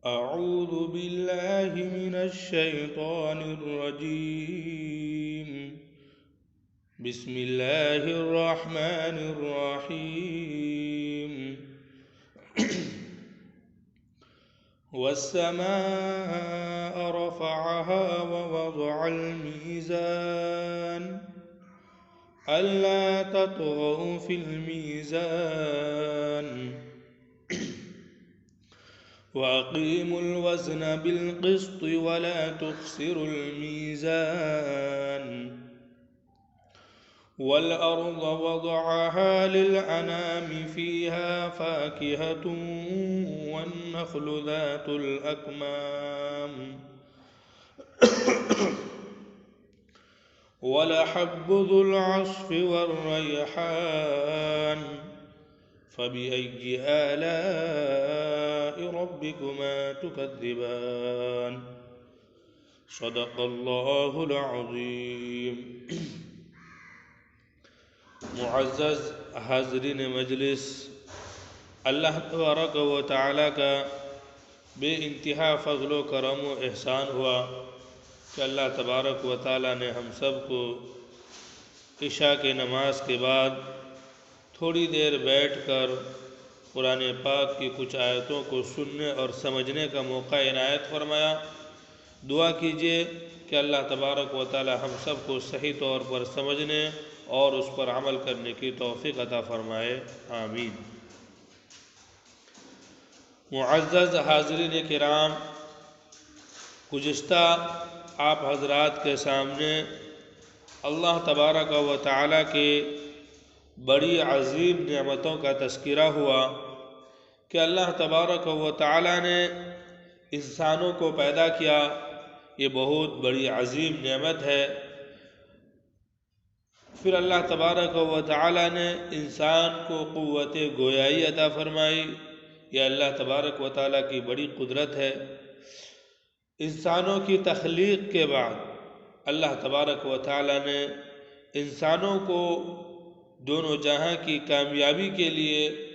أعوذ بالله من الشيطان الرجيم. بسم الله الرحمن الرحيم. والسماء رفعها ووضع الميزان ألا تطغوا في الميزان وأقيموا الوزن بالقسط ولا تخسروا الميزان والأرض وضعها للأنام فيها فاكهة والنخل ذات الأكمام ولحب ذو العصف والريحان فبأي آلاء ربكما تكذبان صدق الله العظيم. معزز حاضرین مجلس، اللہ تبارک و تعالیٰ کا بے انتہا فضل و کرم و احسان ہوا کہ اللہ تبارک و تعالیٰ نے ہم سب کو عشاء کے نماز کے بعد تھوڑی دیر بیٹھ کر قرآن پاک کی کچھ آیتوں کو سننے اور سمجھنے کا موقع عنایت فرمایا۔ دعا کیجیے کہ اللہ تبارک و تعالی ہم سب کو صحیح طور پر سمجھنے اور اس پر عمل کرنے کی توفیق عطا فرمائے، آمین۔ معزز حاضرین کرام، گزشتہ آپ حضرات کے سامنے اللہ تبارک و تعالی کے بڑی عظیم نعمتوں کا تذکرہ ہوا کہ اللہ تبارک و تعالی نے انسانوں کو پیدا کیا، یہ بہت بڑی عظیم نعمت ہے۔ پھر اللہ تبارک و تعالی نے انسان کو قوت گویائی عطا فرمائی، یہ اللہ تبارک و تعالی کی بڑی قدرت ہے۔ انسانوں کی تخلیق کے بعد اللہ تبارک و تعالی نے انسانوں کو دونوں جہاں کی کامیابی کے لیے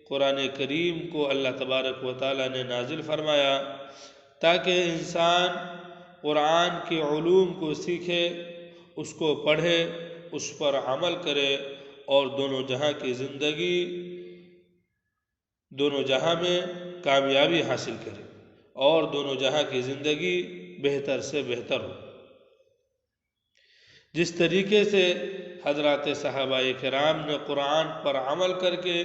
قرآن کریم کو اللہ تبارک و تعالی نے نازل فرمایا تاکہ انسان قرآن کے علوم کو سیکھے، اس کو پڑھے، اس پر عمل کرے اور دونوں جہاں کی زندگی، دونوں جہاں میں کامیابی حاصل کرے اور دونوں جہاں کی زندگی بہتر سے بہتر ہو۔ جس طریقے سے حضرات صحابہ کرام نے قرآن پر عمل کر کے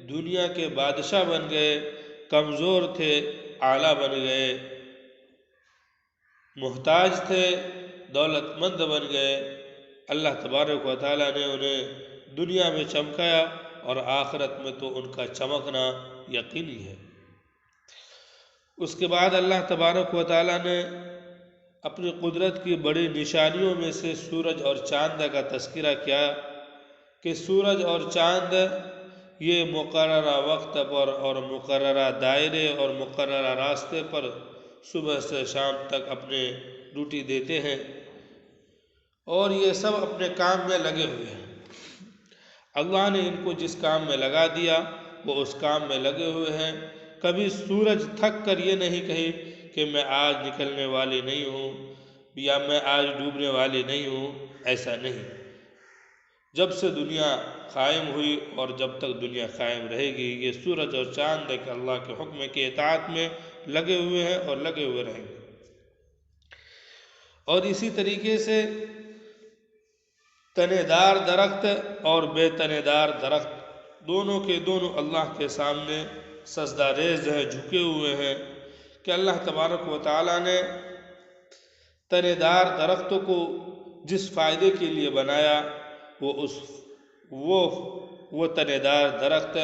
دنیا کے بادشاہ بن گئے، کمزور تھے اعلیٰ بن گئے، محتاج تھے دولت مند بن گئے، اللہ تبارک و تعالیٰ نے انہیں دنیا میں چمکایا اور آخرت میں تو ان کا چمکنا یقینی ہے۔ اس کے بعد اللہ تبارک و تعالیٰ نے اپنی قدرت کی بڑی نشانیوں میں سے سورج اور چاند کا تذکرہ کیا کہ سورج اور چاند یہ مقررہ وقت پر اور مقررہ دائرے اور مقررہ راستے پر صبح سے شام تک اپنے ڈیوٹی دیتے ہیں اور یہ سب اپنے کام میں لگے ہوئے ہیں۔ اللہ نے ان کو جس کام میں لگا دیا وہ اس کام میں لگے ہوئے ہیں۔ کبھی سورج تھک کر یہ نہیں کہے کہ میں آج نکلنے والی نہیں ہوں یا میں آج ڈوبنے والی نہیں ہوں، ایسا نہیں۔ جب سے دنیا قائم ہوئی اور جب تک دنیا قائم رہے گی یہ سورج اور چاند ایک اللہ کے حکم کی اطاعت میں لگے ہوئے ہیں اور لگے ہوئے رہیں گے۔ اور اسی طریقے سے تنے دار درخت اور بے تنے دار درخت دونوں کے دونوں اللہ کے سامنے سجدہ ریز ہیں، جھکے ہوئے ہیں کہ اللہ تبارک و تعالیٰ نے تنے دار درخت کو جس فائدے کے لیے بنایا وہ تنے دار درخت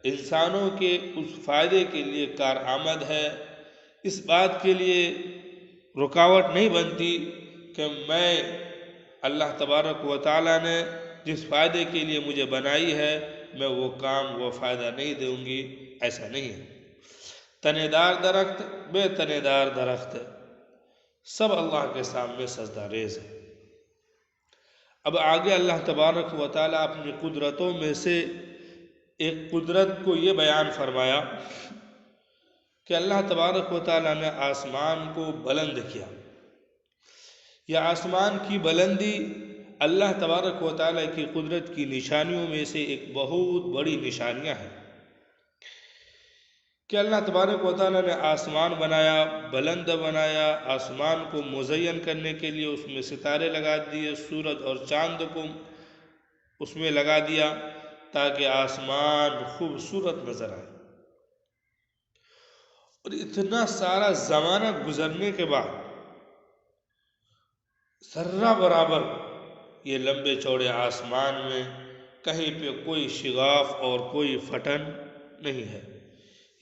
انسانوں کے اس فائدے کے لیے کارآمد ہے۔ اس بات کے لیے رکاوٹ نہیں بنتی کہ میں اللہ تبارک و تعالیٰ نے جس فائدے کے لیے مجھے بنائی ہے میں وہ کام وہ فائدہ نہیں دوں گی، ایسا نہیں ہے۔ تنے دار درخت بے تنے دار درخت سب اللہ کے سامنے سجدہ ریز ہے۔ اب آگے اللہ تبارک و تعالیٰ اپنی قدرتوں میں سے ایک قدرت کو یہ بیان فرمایا کہ اللہ تبارک و تعالیٰ نے آسمان کو بلند کیا. یہ آسمان کی بلندی اللہ تبارک و تعالیٰ کی قدرت کی نشانیوں میں سے ایک بہت بڑی نشانیاں ہیں کہ اللہ تبارک و تعالیٰ نے آسمان بنایا، بلند بنایا. آسمان کو مزین کرنے کے لیے اس میں ستارے لگا دیے، سورج اور چاند کو اس میں لگا دیا تاکہ آسمان خوبصورت نظر آئے. اور اتنا سارا زمانہ گزرنے کے بعد ذرہ برابر یہ لمبے چوڑے آسمان میں کہیں پہ کوئی شگاف اور کوئی پھٹن نہیں ہے.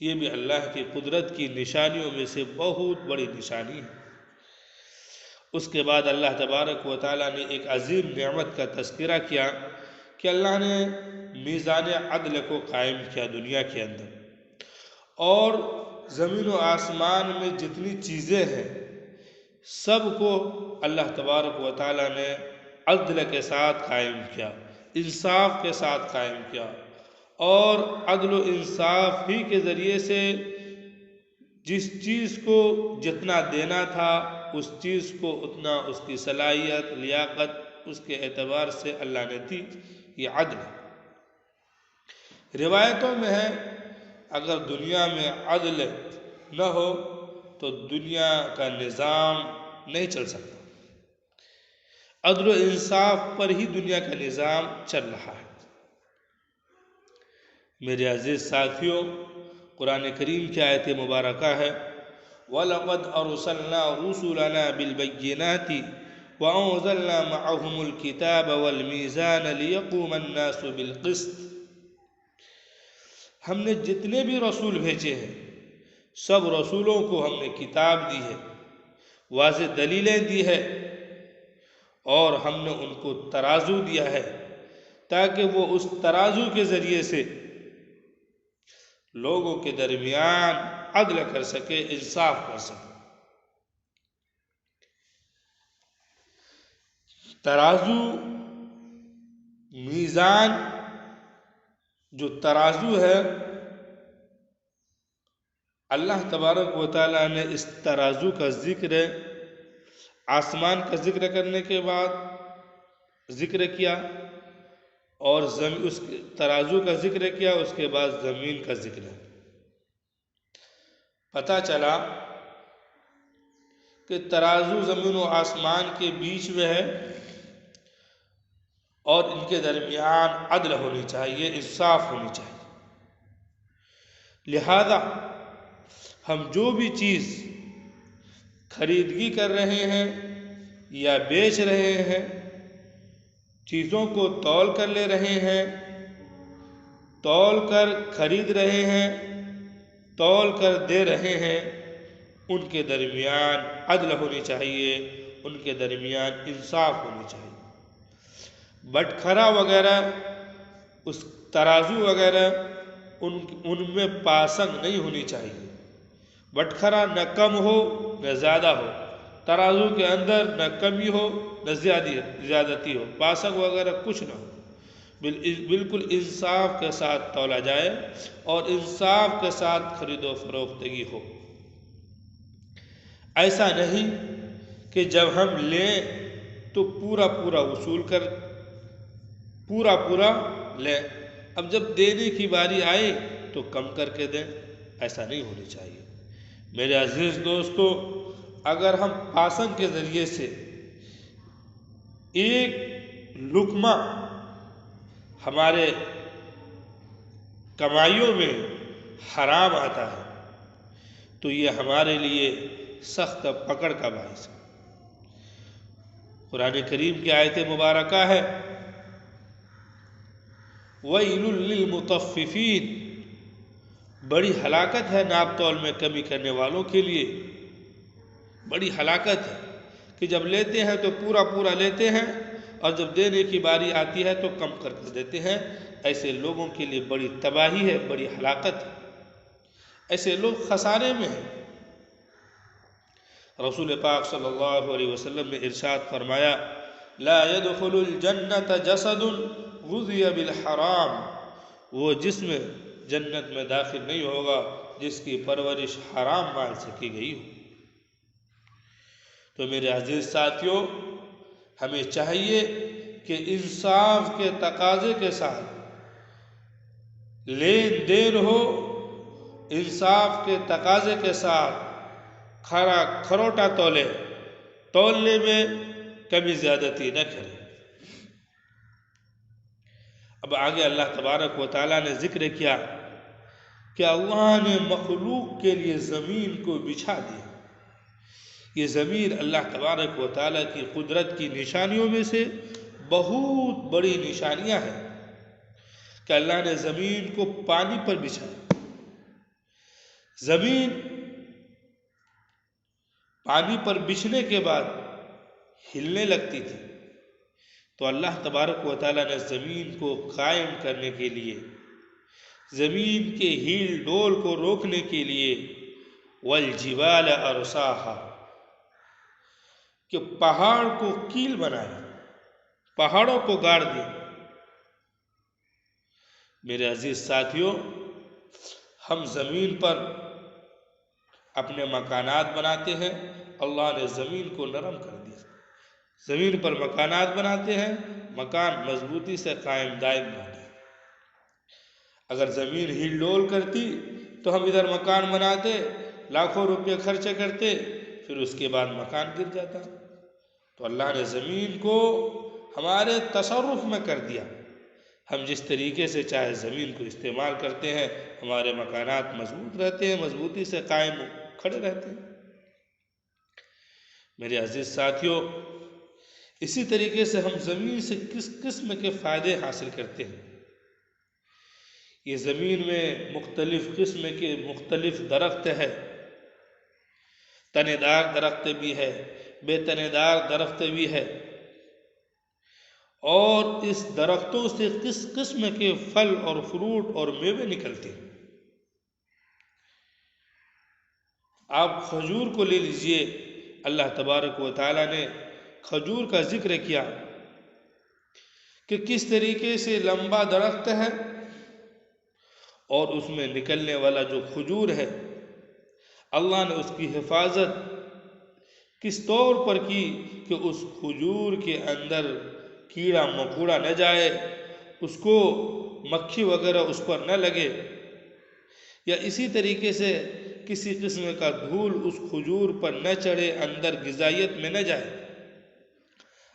یہ بھی اللہ کی قدرت کی نشانیوں میں سے بہت بڑی نشانی ہے. اس کے بعد اللہ تبارک و تعالیٰ نے ایک عظیم نعمت کا تذکرہ کیا کہ اللہ نے میزان عدل کو قائم کیا دنیا کے اندر، اور زمین و آسمان میں جتنی چیزیں ہیں سب کو اللہ تبارک و تعالیٰ نے عدل کے ساتھ قائم کیا، انصاف کے ساتھ قائم کیا. اور عدل و انصاف ہی کے ذریعے سے جس چیز کو جتنا دینا تھا اس چیز کو اتنا، اس کی صلاحیت، لیاقت، اس کے اعتبار سے اللہ نے دی. یہ عدل. روایتوں میں ہے اگر دنیا میں عدل نہ ہو تو دنیا کا نظام نہیں چل سکتا. عدل و انصاف پر ہی دنیا کا نظام چل رہا ہے. میرے عزیز ساتھیوں، قرآن کریم کی آیت مبارکہ ہے وَلَقَدْ أَرْسَلْنَا رُسُلَنَا بِالْبَيِّنَاتِ وَأَنزَلْنَا مَعَهُمُ الْكِتَابَ وَالْمِيزَانَ لِيَقُومَ النَّاسُ بِالْقِسْطِ. ہم نے جتنے بھی رسول بھیجے ہیں سب رسولوں کو ہم نے کتاب دی ہے، واضح دلیلیں دی ہے، اور ہم نے ان کو ترازو دیا ہے تاکہ وہ اس ترازو کے ذریعے سے لوگوں کے درمیان عدل کر سکے، انصاف کر سکے. ترازو، میزان، جو ترازو ہے اللہ تبارک و تعالیٰ نے اس ترازو کا ذکر آسمان کا ذکر کرنے کے بعد ذکر کیا، اور اس ترازو کا ذکر کیا، اس کے بعد زمین کا ذکر ہے. پتہ چلا کہ ترازو زمین و آسمان کے بیچ میں ہے اور ان کے درمیان عدل ہونی چاہیے، انصاف ہونی چاہیے. لہذا ہم جو بھی چیز خریدگی کر رہے ہیں یا بیچ رہے ہیں، چیزوں کو تول کر لے رہے ہیں، تول کر خرید رہے ہیں، تول کر دے رہے ہیں، ان کے درمیان عدل ہونی چاہیے، ان کے درمیان انصاف ہونی چاہیے. بٹکھرا وغیرہ، اس ترازو وغیرہ، ان میں پاسنگ نہیں ہونی چاہیے. بٹکھرا نہ کم ہو نہ زیادہ ہو، ترازو کے اندر نہ کمی ہو نہ زیادتی ہو، پاسنگ وغیرہ کچھ نہ ہو. بالکل انصاف کے ساتھ تولا جائے اور انصاف کے ساتھ خرید و فروختگی ہو. ایسا نہیں کہ جب ہم لیں تو پورا وصول کر پورا لیں، اب جب دینے کی باری آئے تو کم کر کے دیں. ایسا نہیں ہونی چاہیے. میرے عزیز دوستو، اگر ہم پاسنگ کے ذریعے سے ایک لقمہ ہمارے کمائیوں میں حرام آتا ہے تو یہ ہمارے لیے سخت پکڑ کا باعث ہے. قرآن کریم کی آیت مبارکہ ہے وَيْلٌ لِّلْمُطَفِّفِينَ. بڑی ہلاکت ہے ناپ تول میں کمی کرنے والوں کے لیے. بڑی ہلاکت ہے کہ جب لیتے ہیں تو پورا لیتے ہیں اور جب دینے کی باری آتی ہے تو کم کر دیتے ہیں. ایسے لوگوں کے لیے بڑی تباہی ہے، بڑی ہلاکت ہے. ایسے لوگ خسارے میں ہیں. رسول پاک صلی اللہ علیہ وسلم نے ارشاد فرمایا لا يدخل الجنة جسد غذي بالحرام. وہ جسم جنت میں داخل نہیں ہوگا جس کی پرورش حرام مال سے کی گئی ہو۔ تو میرے عزیز ساتھیوں، ہمیں چاہیے کہ انصاف کے تقاضے کے ساتھ لین دین ہو، انصاف کے تقاضے کے ساتھ کھروٹا تولنے میں کمی زیادتی نہ کرے۔ اب آگے اللہ تبارک و تعالیٰ نے ذکر کیا کہ اللہ نے مخلوق کے لیے زمین کو بچھا دیا۔ یہ زمین اللہ تبارک و تعالیٰ کی قدرت کی نشانیوں میں سے بہت بڑی نشانیاں ہیں کہ اللہ نے زمین کو پانی پر بچھایا۔ زمین پانی پر بچھنے کے بعد ہلنے لگتی تھی، تو اللہ تبارک و تعالیٰ نے زمین کو قائم کرنے کے لیے، زمین کے ہیل ڈول کو روکنے کے لیے والجبال ارساہا، کہ پہاڑ کو کیل بنایا، پہاڑوں کو گاڑ دیا۔ میرے عزیز ساتھیوں، ہم زمین پر اپنے مکانات بناتے ہیں، اللہ نے زمین کو نرم کر دیا۔ زمین پر مکانات بناتے ہیں، مکان مضبوطی سے قائم دائم بناتے ہیں۔ اگر زمین ہل ڈول کرتی تو ہم ادھر مکان بناتے، لاکھوں روپے خرچ کرتے، پھر اس کے بعد مکان گر جاتا۔ تو اللہ نے زمین کو ہمارے تصرف میں کر دیا، ہم جس طریقے سے چاہے زمین کو استعمال کرتے ہیں، ہمارے مکانات مضبوط رہتے ہیں، مضبوطی سے قائم کھڑے رہتے ہیں۔ میرے عزیز ساتھیوں، اسی طریقے سے ہم زمین سے کس قسم کے فائدے حاصل کرتے ہیں۔ یہ زمین میں مختلف قسم کے مختلف درخت ہے، تنے دار درخت بھی ہے، بے تنے دار درخت بھی ہے، اور اس درختوں سے کس قسم کے پھل اور فروٹ اور میوے نکلتے ہیں۔ آپ کھجور کو لے لیجئے، اللہ تبارک و تعالیٰ نے کھجور کا ذکر کیا کہ کس طریقے سے لمبا درخت ہے، اور اس میں نکلنے والا جو کھجور ہے، اللہ نے اس کی حفاظت کس طور پر کی کہ اس کھجور کے اندر کیڑا مکوڑا نہ جائے، اس کو مکھی وغیرہ اس پر نہ لگے، یا اسی طریقے سے کسی قسم کا دھول اس کھجور پر نہ چڑھے، اندر غذائیت میں نہ جائے۔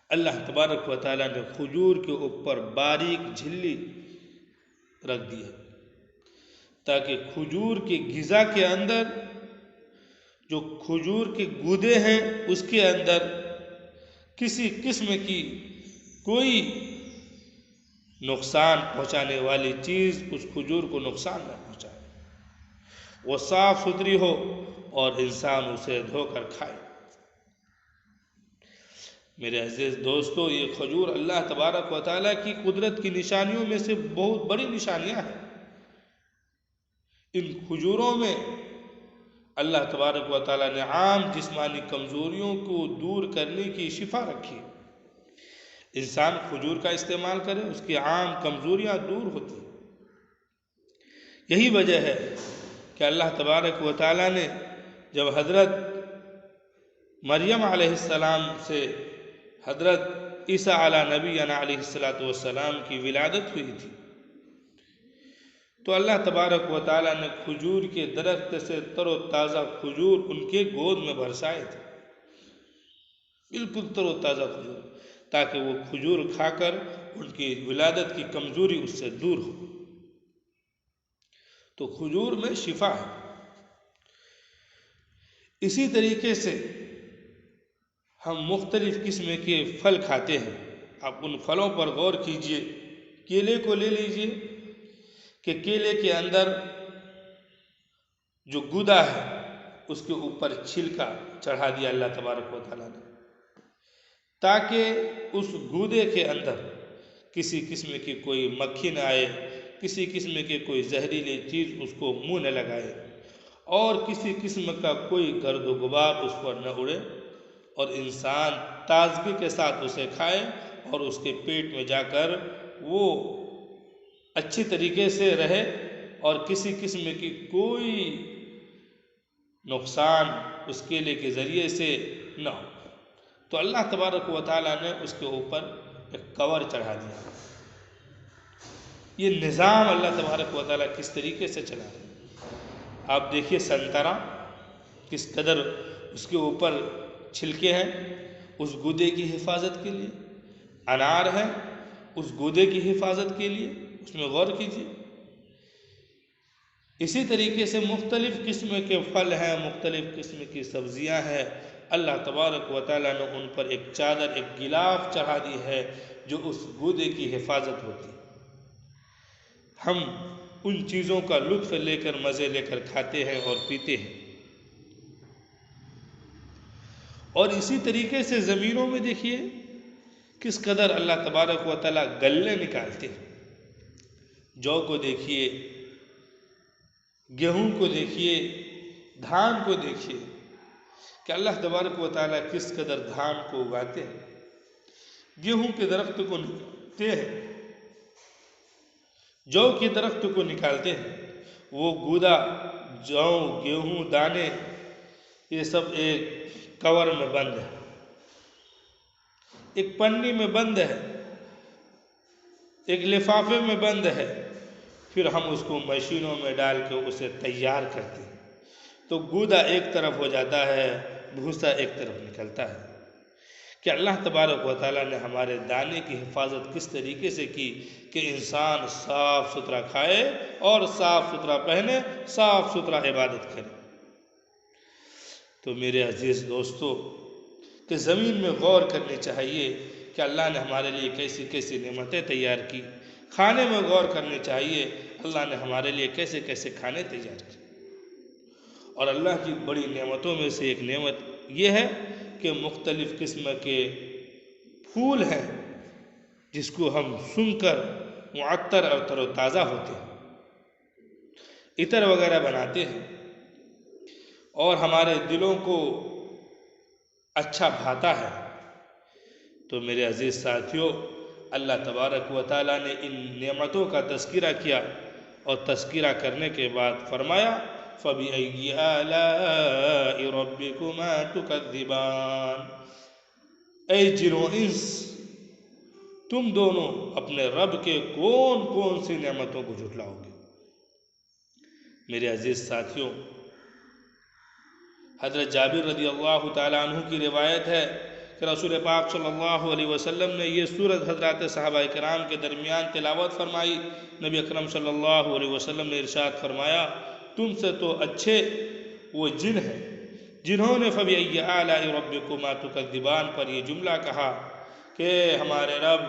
اللہ تبارک و تعالیٰ نے کھجور کے اوپر باریک جھلی رکھ دی ہے، تاکہ کھجور کی غذا کے اندر، جو کھجور کے گودے ہیں اس کے اندر کسی قسم کی کوئی نقصان پہنچانے والی چیز اس کھجور کو نقصان نہ پہنچائے، وہ صاف ستھری ہو اور انسان اسے دھو کر کھائے۔ میرے عزیز دوستو، یہ کھجور اللہ تبارک و تعالیٰ کی قدرت کی نشانیوں میں سے بہت بڑی نشانیاں ہیں۔ ان کھجوروں میں اللہ تبارک و تعالیٰ نے عام جسمانی کمزوریوں کو دور کرنے کی شفا رکھی۔ انسان کھجور کا استعمال کرے، اس کی عام کمزوریاں دور ہوتی۔ یہی وجہ ہے کہ اللہ تبارک و تعالیٰ نے جب حضرت مریم علیہ السلام سے حضرت عیسیٰ علیہ نبینا علیہ السلام کی ولادت ہوئی تھی، تو اللہ تبارک و تعالیٰ نے کھجور کے درخت سے تر و تازہ کھجور ان کے گود میں برسائے تھے، بالکل تر و تازہ کھجور، تاکہ وہ کھجور کھا کر ان کی ولادت کی کمزوری اس سے دور ہو۔ تو کھجور میں شفا ہے۔ اسی طریقے سے ہم مختلف قسم کے پھل کھاتے ہیں۔ آپ ان پھلوں پر غور کیجئے، کیلے کو لے لیجئے کہ کیلے کے اندر جو گودا ہے اس کے اوپر چھلکا چڑھا دیا اللہ تبارک و تعالیٰ نے، تاکہ اس گودے کے اندر کسی قسم کی کوئی مکھی نہ آئے، کسی قسم کی کوئی زہریلی چیز اس کو منہ نہ لگائے، اور کسی قسم کا کوئی گرد و غبار اس پر نہ اڑے، اور انسان تازگی کے ساتھ اسے کھائے اور اس کے پیٹ میں جا کر وہ اچھی طریقے سے رہے، اور کسی قسم کی کوئی نقصان اس کیلے کے ذریعے سے نہ ہو۔ تو اللہ تبارک و تعالیٰ نے اس کے اوپر ایک کور چڑھا دیا۔ یہ نظام اللہ تبارک و تعالیٰ کس طریقے سے چلا رہا ہے۔ آپ دیکھیے سنترا کس قدر اس کے اوپر چھلکے ہیں اس گودے کی حفاظت کے لیے، انار ہے اس گودے کی حفاظت کے لیے، اس میں غور کیجیے۔ اسی طریقے سے مختلف قسم کے پھل ہیں، مختلف قسم کی سبزیاں ہیں، اللہ تبارک و تعالیٰ نے ان پر ایک چادر، ایک غلاف چڑھا دی ہے جو اس گودے کی حفاظت ہوتی ہے۔ ہم ان چیزوں کا لطف لے کر، مزے لے کر کھاتے ہیں اور پیتے ہیں۔ اور اسی طریقے سے زمینوں میں دیکھیے کس قدر اللہ تبارک و تعالیٰ غلے نکالتے ہیں۔ جو کو دیکھیے، گیہوں کو دیکھیے، دھان کو دیکھیے کہ اللہ تبارک و تعالیٰ کس قدر دھان کو اگاتے ہیں، گیہوں کے درخت کو نکالتے ہیں، جو کے درخت کو نکالتے ہیں۔ وہ گودا، جو، گیہوں، دانے، یہ سب ایک کور میں بند ہے، ایک پنی میں بند ہے، ایک لفافے میں بند ہے، پھر ہم اس کو مشینوں میں ڈال کے اسے تیار کرتے ہیں تو گودا ایک طرف ہو جاتا ہے، بھوسا ایک طرف نکلتا ہے۔ کہ اللہ تبارک و تعالیٰ نے ہمارے دانے کی حفاظت کس طریقے سے کی کہ انسان صاف ستھرا کھائے اور صاف ستھرا پہنے، صاف ستھرا عبادت کرے۔ تو میرے عزیز دوستو کہ زمین میں غور کرنی چاہیے کہ اللہ نے ہمارے لیے کیسی کیسی نعمتیں تیار کی۔ کھانے میں غور کرنی چاہیے اللہ نے ہمارے لیے کیسے کیسے کھانے تیار کی۔ اور اللہ کی بڑی نعمتوں میں سے ایک نعمت یہ ہے کہ مختلف قسم کے پھول ہیں جس کو ہم سن کر معطر اور تر و تازہ ہوتے ہیں، عطر وغیرہ بناتے ہیں اور ہمارے دلوں کو اچھا بھاتا ہے۔ تو میرے عزیز ساتھیوں، اللہ تبارک و تعالیٰ نے ان نعمتوں کا تذکرہ کیا اور تذکرہ کرنے کے بعد فرمایا فَبِأَيِّ آلَاءِ رَبِّكُمَا تُكَذِّبَانِ، اے جن و انس، تم دونوں اپنے رب کے کون کون سی نعمتوں کو جھٹلاؤ گے۔ میرے عزیز ساتھیوں، حضرت جابر رضی اللہ تعالیٰ عنہ کی روایت ہے کہ رسول پاک صلی اللہ علیہ وسلم نے یہ سورت حضرات صحابہ کرام کے درمیان تلاوت فرمائی۔ نبی اکرم صلی اللہ علیہ وسلم نے ارشاد فرمایا تم سے تو اچھے وہ جن ہیں جنہوں نے فَبِأَيِّ آلَاءِ رَبِّكُمَا تُكَذِّبَانِ پر یہ جملہ کہا کہ ہمارے رب،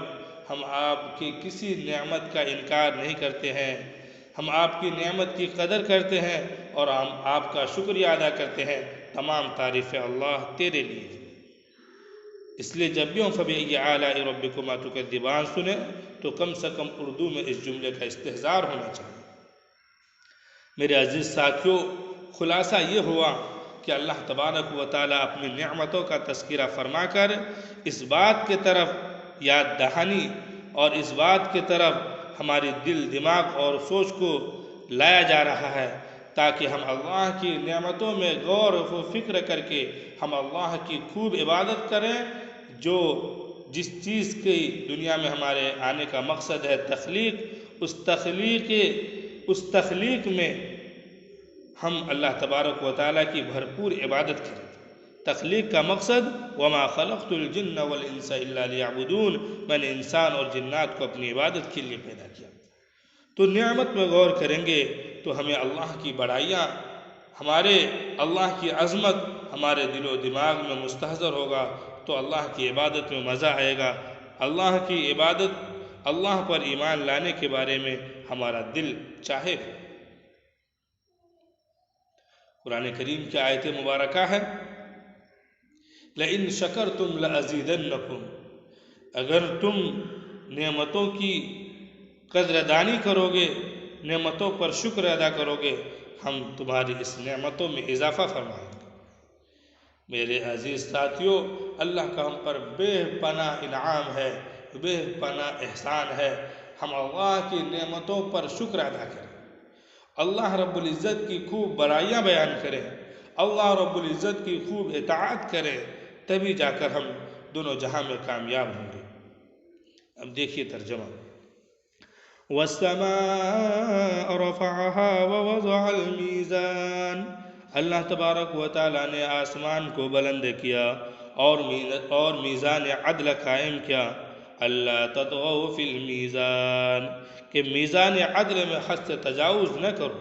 ہم آپ کی کسی نعمت کا انکار نہیں کرتے ہیں، ہم آپ کی نعمت کی قدر کرتے ہیں اور ہم آپ کا شکریہ ادا کرتے ہیں، تمام تعریفیں اللہ تیرے لیے۔ اس لیے جب بھی ہم فَبِأَيِّ آلَاءِ رَبِّكُمَا تُكَذِّبَانِ سنیں تو کم سے کم اردو میں اس جملے کا استحضار ہونا چاہیے۔ میرے عزیز ساتھیوں، خلاصہ یہ ہوا کہ اللہ تبارک و تعالیٰ اپنی نعمتوں کا تذکرہ فرما کر اس بات کے طرف یاد دہانی اور اس بات کی طرف ہماری دل، دماغ اور سوچ کو لایا جا رہا ہے تاکہ ہم اللہ کی نعمتوں میں غور و فکر کر کے ہم اللہ کی خوب عبادت کریں۔ جو جس چیز کی دنیا میں ہمارے آنے کا مقصد ہے تخلیق، اس تخلیق میں ہم اللہ تبارک و تعالیٰ کی بھرپور عبادت کریں۔ تخلیق کا مقصد وَمَا خَلَقْتُ الْجِنَّ وَالْإِنسَ إِلَّا لِيَعْبُدُونَ، میں نے انسان اور جنات کو اپنی عبادت کے لیے پیدا کیا۔ تو نعمت میں غور کریں گے تو ہمیں اللہ کی بڑائیاں، ہمارے اللہ کی عظمت ہمارے دل و دماغ میں مستحضر ہوگا تو اللہ کی عبادت میں مزہ آئے گا۔ اللہ کی عبادت، اللہ پر ایمان لانے کے بارے میں ہمارا دل چاہے گا۔ قرآن کریم کی آیت مبارکہ ہے لَإِن شَكَرْتُمْ لَأَزِيدَنَّكُمْ، اگر تم نعمتوں کی قدردانی کرو گے، نعمتوں پر شکر ادا کرو گے، ہم تمہاری اس نعمتوں میں اضافہ فرمائیں گے۔ میرے عزیز ساتھیوں، اللہ کا ہم پر بے پناہ انعام ہے، بے پناہ احسان ہے۔ ہم اللہ کی نعمتوں پر شکر ادا کریں، اللہ رب العزت کی خوب بڑائیاں بیان کریں، اللہ رب العزت کی خوب اطاعت کریں، تبھی جا کر ہم دونوں جہاں میں کامیاب ہوں گے۔ اب دیکھیے ترجمہ، وَالسَّمَاءَ رَفَعَهَا وَوَضَعَ الْمِيزَانَ، اللہ تبارک و تعالیٰ نے آسمان کو بلند کیا اور میزان عدل قائم کیا، اللہ تطغوا فی المیزان، کہ میزان عدل میں حد سے تجاوز نہ کرو،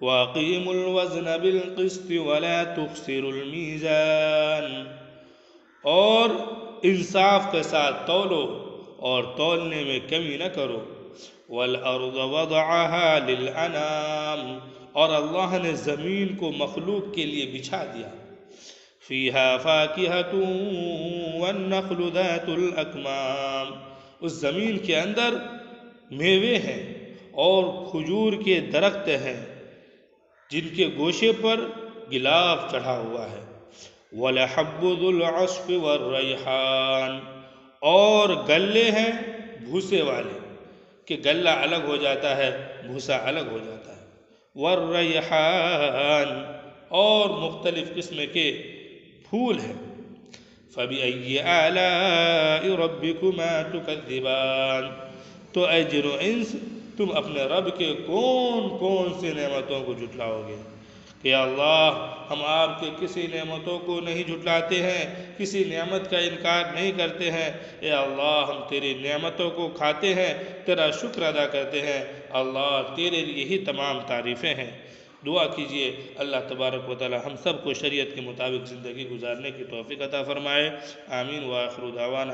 وَأَقِیمُوا الْوَزْنَ بِالْقِسْطِ وَلَا تُخْسِرُوا الْمِیزَانَ، اور انصاف کے ساتھ تولو اور تولنے میں کمی نہ کرو، وَالْأَرْضَ وَضَعَهَا لِلْأَنَامِ، اور اللہ نے زمین کو مخلوق کے لیے بچھا دیا، فِيهَا فَاكِهَةٌ وَالنَّخْلُ ذَاتُ الْأَكْمَامِ، اس زمین کے اندر میوے ہیں اور کھجور کے درخت ہیں جن کے گوشے پر گلاف چڑھا ہوا ہے، وَلَحَبُّ ذُو الْعَصْفِ وَالرَّيْحَانِ، اور گلے ہیں بھوسے والے کہ گلہ الگ ہو جاتا ہے، بھوسا الگ ہو جاتا ہے، وَالرَّيْحَانِ، اور مختلف قسم کے پھول ہیں، فَبِأَيِّ آلَاءِ رَبِّكُمَا تُكَذِّبَانِ، تو اے جن و انس تم اپنے رب کے کون کون سی نعمتوں کو جھٹلاؤ گے؟ کہ یا اللہ ہم آپ کے کسی نعمتوں کو نہیں جھٹلاتے ہیں، کسی نعمت کا انکار نہیں کرتے ہیں، اے اللہ ہم تیری نعمتوں کو کھاتے ہیں، تیرا شکر ادا کرتے ہیں، اللہ تیرے لیے ہی تمام تعریفیں ہیں۔ دعا کیجئے اللہ تبارک و تعالی ہم سب کو شریعت کے مطابق زندگی گزارنے کی توفیق عطا فرمائے، آمین، وآخر دعوانا